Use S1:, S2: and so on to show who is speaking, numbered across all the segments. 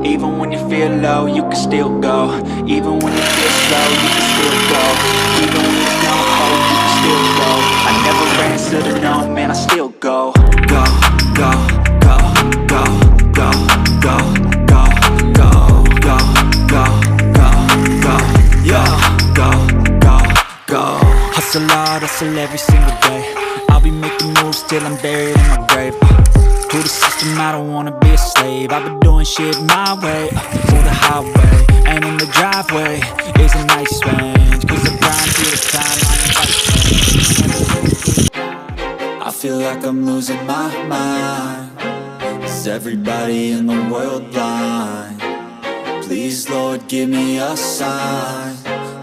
S1: Even when you feel low, you can still go. Even when you feel slow, you can still go. Even when there's no hope, you can still go. I never answer to no, man, I still go. Go, go, go, go, go, go, go, go, go, go, go, go, yeah, go, go, go. Hustle hard, hustle every single day. I'll be making moves till I'm buried in my grave. To the system, I don't wanna be a slave. I've been doing shit my way, through the highway. And in the driveway is a nice range, cause I grind through the time I feel like I'm losing my mind. Is everybody in the world blind? Please, Lord, give me a sign,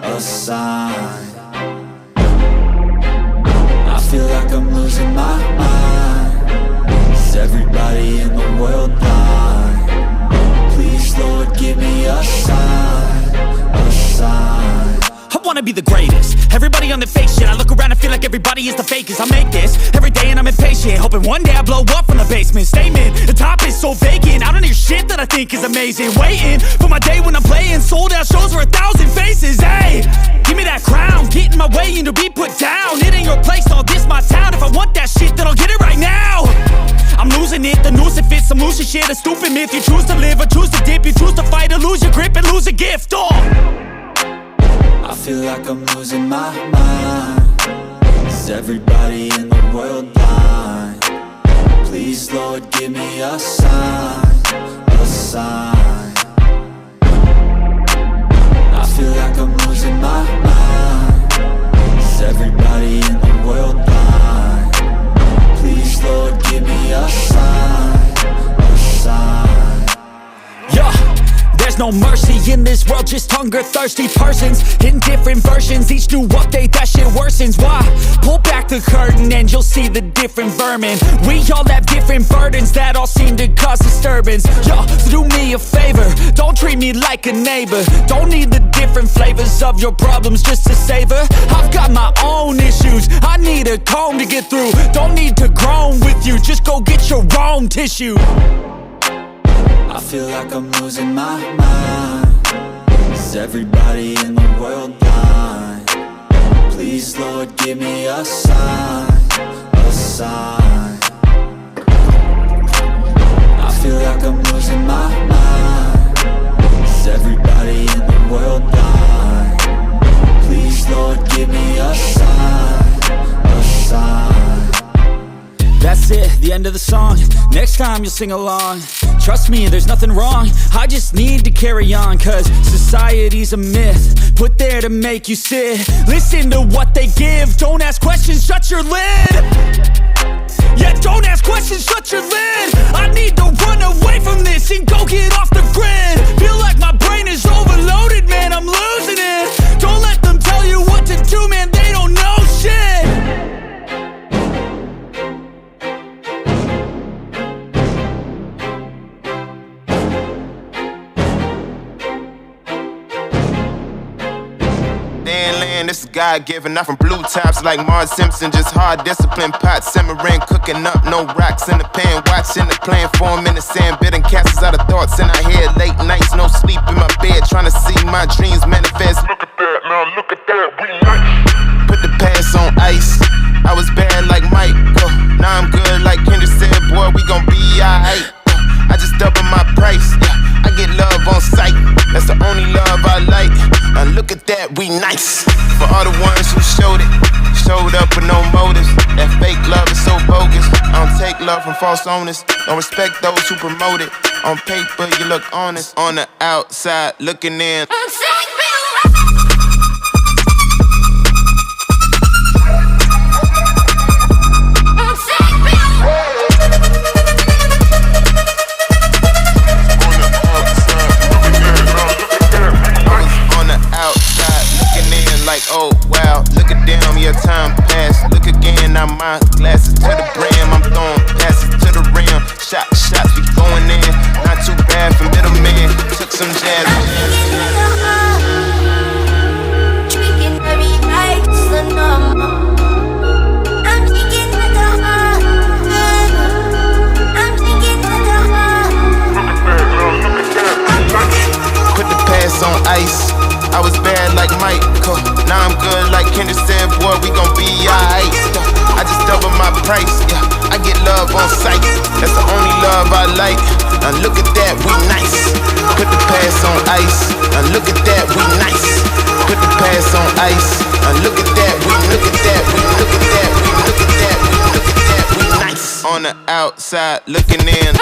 S1: a sign. I feel like I'm losing my mind. Is everybody in the world blind? Please, Lord, give me a sign, a sign.
S2: I wanna be the greatest. Everybody on the fake shit. I look around and feel like everybody is the fakest. I make this every day and I'm impatient, hoping one day I blow up from the basement. Statement, the top is so vacant. I don't hear shit that I think is amazing. Waiting for my day when I'm playing sold out shows for 1,000 faces. Hey, give me that crown, get in my way and to be put down. It ain't your place, all this my town. If I want that shit, then I'll get it right now. I'm losing it, the noose it fits. Some losing shit, a stupid myth. You choose to live or choose to dip. You choose to fight or lose your grip and lose a gift.
S1: I feel like I'm losing my mind. Is everybody in the world blind? Please, Lord, give me a sign, a sign. I feel like I'm losing my mind. Is everybody in the world blind? Please, Lord, give me a sign, a sign.
S2: Yeah. There's no mercy in this world, just hunger-thirsty persons in different versions. Each new update, that shit worsens. Why? Pull back the curtain and you'll see the different vermin. We all have different burdens that all seem to cause disturbance. Yo, do me a favor, don't treat me like a neighbor. Don't need the different flavors of your problems just to savor. I've got my own issues, I need a comb to get through. Don't need to groan with you, just go get your own tissue.
S1: I feel like I'm losing my mind. Is everybody in the world blind? Please, Lord, give me a sign, a sign. I feel like I'm losing my mind. Is everybody in the world blind? Please, Lord, give me a sign, a sign.
S2: That's it, the end of the song. Next time you'll sing along. Trust me, there's nothing wrong. I just need to carry on, cause society's a myth put there to make you sit. Listen to what they give. Don't ask questions, shut your lid. Yeah, don't ask questions, shut your lid. I need to run away from this and go get off the grid. Feel like my brain is overloaded, man, I'm losing it. Don't let them tell you what to do, man, they don't know shit.
S3: This is God-given, not from blue tops like Mars Simpson. Just hard discipline, pot simmering, cooking up, no rocks in the pan. Watching the plan form in the sand, bidding castles out of thoughts in our head. Late nights, no sleep in my bed, trying to see my dreams manifest. Look at that, now look at that, we nice. Put the past on ice, I was bad like Mike. Now I'm good like Kendrick said, boy, we gon' be alright. I just double my price, I get love on sight. That's the only love I like. Now look at that, we nice. For all the ones who showed up with no motives. That fake love is so bogus. I don't take love from false owners. Don't respect those who promote it. On paper, you look honest. On the outside, looking in. Like, oh wow, look at them, your time passed. Look again, now my glasses to the brim. I'm throwing passes to the rim. Shots, we going in. Not too bad for middleman. Took some jazz.
S4: Drinking every night, the number. I'm drinking with the heart. I'm drinking with the heart. Look at that, girl, look at that.
S3: ice. I was bad like Michael, now I'm good like Kendrick said, boy, we gon' be alright. I just double my price, yeah, I get love on sight. That's the only love I like. Now look at that, we nice. Put the past on ice. Now look at that, we nice. Put the past on ice. Now look at that, we look at that, we look at that, we look at that, we look at that, we nice. On the outside looking in.